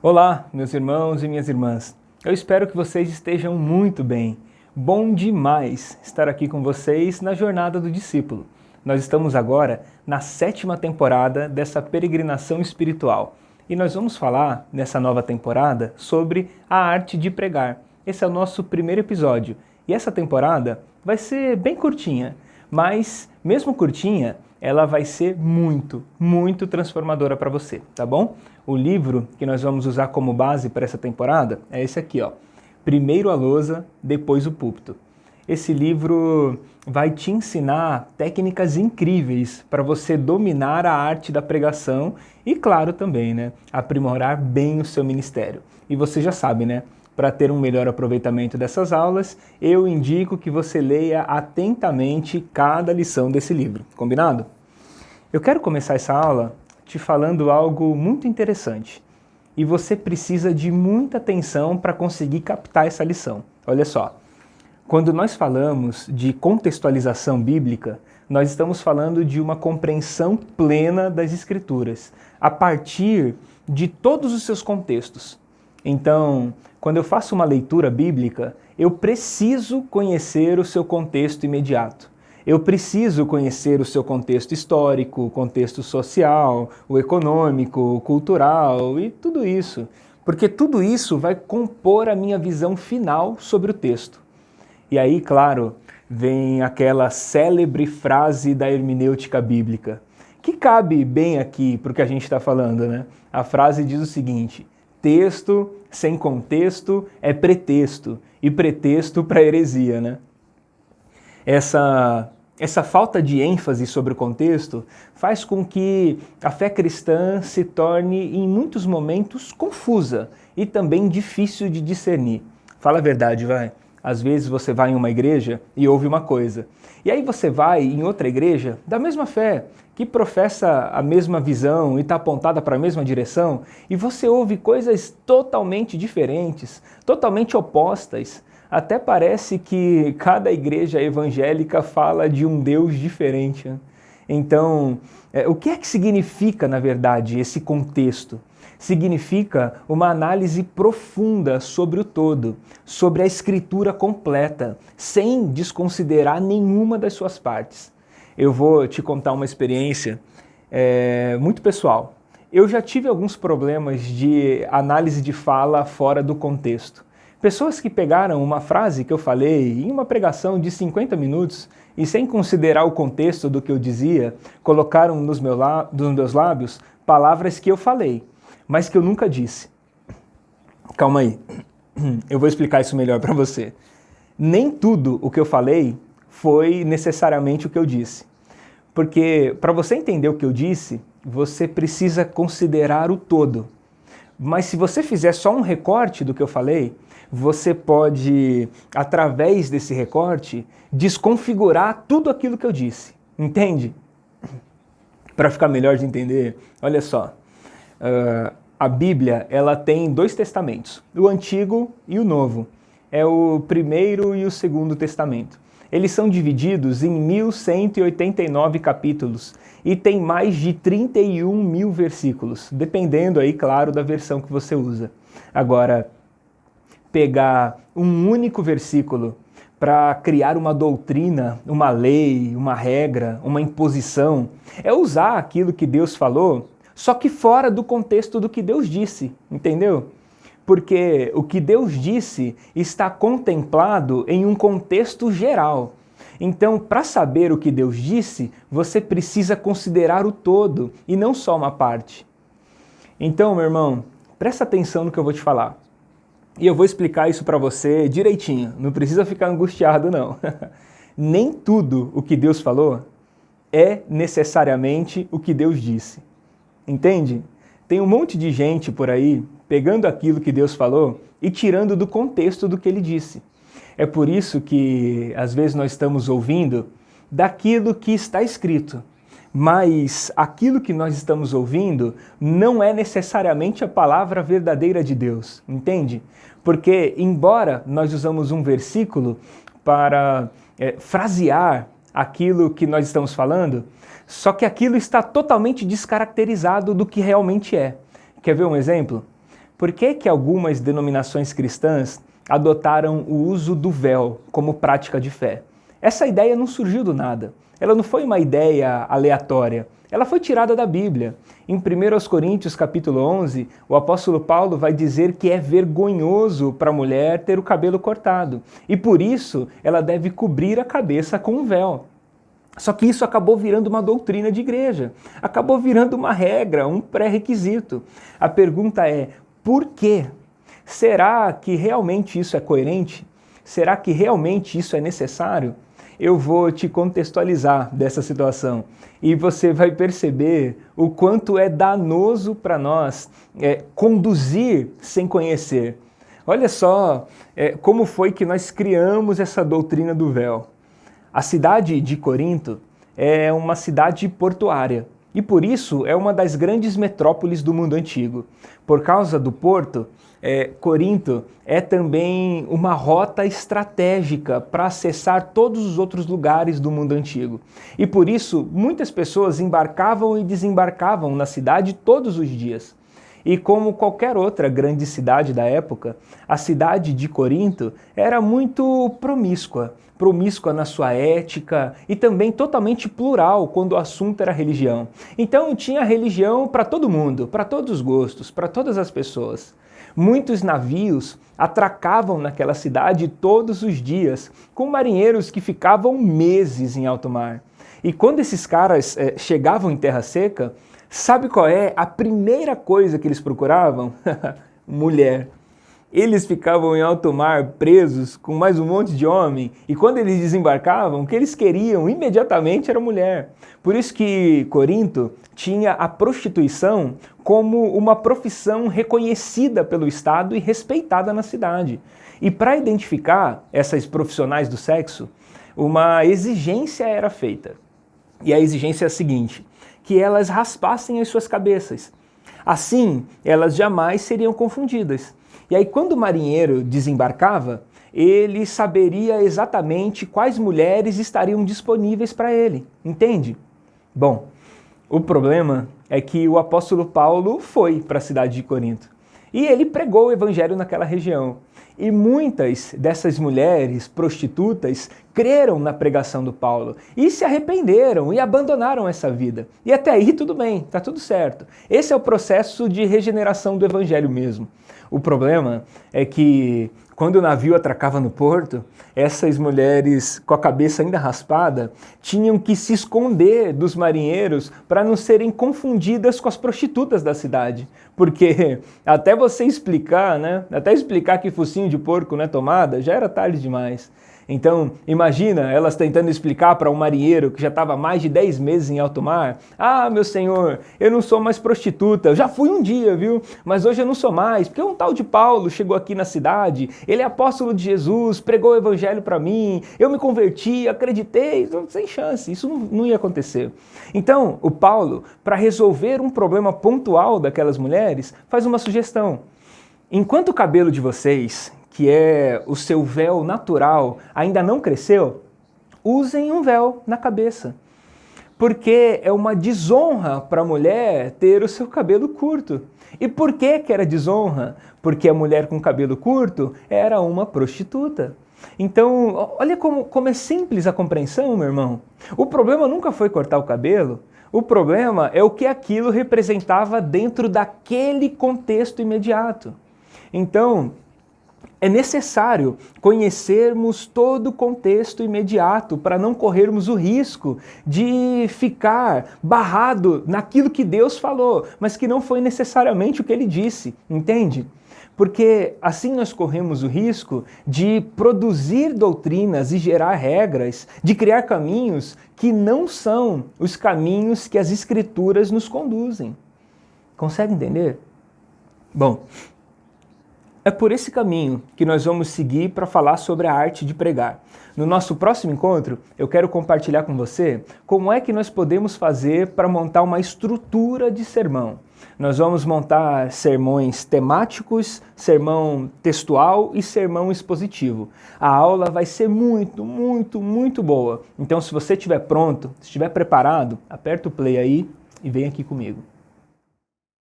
Olá, meus irmãos e minhas irmãs. Eu espero que vocês estejam muito bem. Bom demais estar aqui com vocês na Jornada do Discípulo. Nós estamos agora na 7ª temporada dessa peregrinação espiritual. E nós vamos falar, nessa nova temporada, sobre a arte de pregar. Esse é o nosso primeiro episódio. E essa temporada vai ser bem curtinha, mas mesmo curtinha, ela vai ser muito transformadora para você, tá bom? O livro que nós vamos usar como base para essa temporada é esse aqui, ó. Primeiro a lousa, depois o púlpito. Esse livro vai te ensinar técnicas incríveis para você dominar a arte da pregação e, claro, também, né, aprimorar bem o seu ministério. E você já sabe, né? Para ter um melhor aproveitamento dessas aulas, eu indico que você leia atentamente cada lição desse livro, combinado? Eu quero começar essa aula te falando algo muito interessante e você precisa de muita atenção para conseguir captar essa lição. Olha só, quando nós falamos de contextualização bíblica, nós estamos falando de uma compreensão plena das Escrituras, a partir de todos os seus contextos. Então, quando eu faço uma leitura bíblica, eu preciso conhecer o seu contexto imediato. Eu preciso conhecer o seu contexto histórico, o contexto social, o econômico, o cultural e tudo isso. Porque tudo isso vai compor a minha visão final sobre o texto. E aí, claro, vem aquela célebre frase da hermenêutica bíblica, que cabe bem aqui para o que a gente está falando, né? A frase diz o seguinte: texto sem contexto é pretexto, e pretexto para heresia, né? Essa falta de ênfase sobre o contexto faz com que a fé cristã se torne, em muitos momentos, confusa e também difícil de discernir. Fala a verdade, vai. Às vezes você vai em uma igreja e ouve uma coisa. E aí você vai em outra igreja da mesma fé, que professa a mesma visão e está apontada para a mesma direção, e você ouve coisas totalmente diferentes, totalmente opostas. Até parece que cada igreja evangélica fala de um Deus diferente, né? Então, o que é que significa, na verdade, esse contexto? Significa uma análise profunda sobre o todo, sobre a escritura completa, sem desconsiderar nenhuma das suas partes. Eu vou te contar uma experiência muito pessoal. Eu já tive alguns problemas de análise de fala fora do contexto. Pessoas que pegaram uma frase que eu falei em uma pregação de 50 minutos e, sem considerar o contexto do que eu dizia, colocaram nos meus lábios palavras que eu falei, mas que eu nunca disse. Calma aí, eu vou explicar isso melhor para você. Nem tudo o que eu falei foi necessariamente o que eu disse. Porque para você entender o que eu disse, você precisa considerar o todo. Mas se você fizer só um recorte do que eu falei, você pode, através desse recorte, desconfigurar tudo aquilo que eu disse. Entende? Para ficar melhor de entender, olha só. A Bíblia, ela tem 2 testamentos, o Antigo e o Novo. É o primeiro e o segundo testamento. Eles são divididos em 1189 capítulos e tem mais de 31 mil versículos, dependendo aí, claro, da versão que você usa. Agora, pegar um único versículo para criar uma doutrina, uma lei, uma regra, uma imposição, é usar aquilo que Deus falou, só que fora do contexto do que Deus disse, entendeu? Porque o que Deus disse está contemplado em um contexto geral. Então, para saber o que Deus disse, você precisa considerar o todo e não só uma parte. Então, meu irmão, presta atenção no que eu vou te falar. E eu vou explicar isso para você direitinho, não precisa ficar angustiado não. Nem tudo o que Deus falou é necessariamente o que Deus disse. Entende? Tem um monte de gente por aí pegando aquilo que Deus falou e tirando do contexto do que Ele disse. É por isso que às vezes nós estamos ouvindo daquilo que está escrito, mas aquilo que nós estamos ouvindo não é necessariamente a palavra verdadeira de Deus, entende? Porque, embora nós usamos um versículo para frasear aquilo que nós estamos falando, só que aquilo está totalmente descaracterizado do que realmente é. Quer ver um exemplo? por que que algumas denominações cristãs adotaram o uso do véu como prática de fé? Essa ideia não surgiu do nada. Ela não foi uma ideia aleatória. Ela foi tirada da Bíblia. Em 1 Coríntios capítulo 11, o apóstolo Paulo vai dizer que é vergonhoso para a mulher ter o cabelo cortado. E por isso ela deve cobrir a cabeça com um véu. Só que isso acabou virando uma doutrina de igreja. Acabou virando uma regra, um pré-requisito. A pergunta é, por quê? Será que realmente isso é coerente? Será que realmente isso é necessário? Eu vou te contextualizar dessa situação e você vai perceber o quanto é danoso para nós conduzir sem conhecer. Olha só como foi que nós criamos essa doutrina do véu. A cidade de Corinto é uma cidade portuária e por isso é uma das grandes metrópoles do mundo antigo. Por causa do porto, Corinto é também uma rota estratégica para acessar todos os outros lugares do mundo antigo. E por isso, muitas pessoas embarcavam e desembarcavam na cidade todos os dias. E como qualquer outra grande cidade da época, a cidade de Corinto era muito promíscua na sua ética e também totalmente plural quando o assunto era religião. Então tinha religião para todo mundo, para todos os gostos, para todas as pessoas. Muitos navios atracavam naquela cidade todos os dias, com marinheiros que ficavam meses em alto mar. E quando esses caras chegavam em terra seca, sabe qual é a primeira coisa que eles procuravam? Mulher. Eles ficavam em alto mar presos com mais um monte de homem e quando eles desembarcavam, o que eles queriam imediatamente era mulher. Por isso que Corinto tinha a prostituição como uma profissão reconhecida pelo Estado e respeitada na cidade. E para identificar essas profissionais do sexo, uma exigência era feita. E a exigência é a seguinte, que elas raspassem as suas cabeças. Assim, elas jamais seriam confundidas. E aí, quando o marinheiro desembarcava, ele saberia exatamente quais mulheres estariam disponíveis para ele, entende? Bom, o problema é que o apóstolo Paulo foi para a cidade de Corinto e ele pregou o evangelho naquela região. E muitas dessas mulheres prostitutas creram na pregação do Paulo e se arrependeram e abandonaram essa vida. E até aí tudo bem, está tudo certo. Esse é o processo de regeneração do evangelho mesmo. O problema é que quando o navio atracava no porto, essas mulheres com a cabeça ainda raspada tinham que se esconder dos marinheiros para não serem confundidas com as prostitutas da cidade. Porque até você explicar, né? Até explicar que focinho de porco não é tomada, já era tarde demais. Então, imagina elas tentando explicar para um marinheiro que já estava mais de 10 meses em alto mar: ah, meu senhor, eu não sou mais prostituta, eu já fui um dia, viu? Mas hoje eu não sou mais, porque um tal de Paulo chegou aqui na cidade, ele é apóstolo de Jesus, pregou o evangelho para mim, eu me converti, acreditei, sem chance, isso não ia acontecer. Então, o Paulo, para resolver um problema pontual daquelas mulheres, faz uma sugestão. Enquanto o cabelo de vocês, que é o seu véu natural, ainda não cresceu, usem um véu na cabeça. Porque é uma desonra para a mulher ter o seu cabelo curto. E por que era desonra? Porque a mulher com cabelo curto era uma prostituta. Então, olha como é simples a compreensão, meu irmão. O problema nunca foi cortar o cabelo. O problema é o que aquilo representava dentro daquele contexto imediato. Então, é necessário conhecermos todo o contexto imediato para não corrermos o risco de ficar barrado naquilo que Deus falou, mas que não foi necessariamente o que ele disse, entende? Porque assim nós corremos o risco de produzir doutrinas e gerar regras, de criar caminhos que não são os caminhos que as Escrituras nos conduzem. Consegue entender? Bom, é por esse caminho que nós vamos seguir para falar sobre a arte de pregar. No nosso próximo encontro, eu quero compartilhar com você como é que nós podemos fazer para montar uma estrutura de sermão. Nós vamos montar sermões temáticos, sermão textual e sermão expositivo. A aula vai ser muito, muito, muito boa. Então, se você estiver pronto, se estiver preparado, aperta o play aí e vem aqui comigo.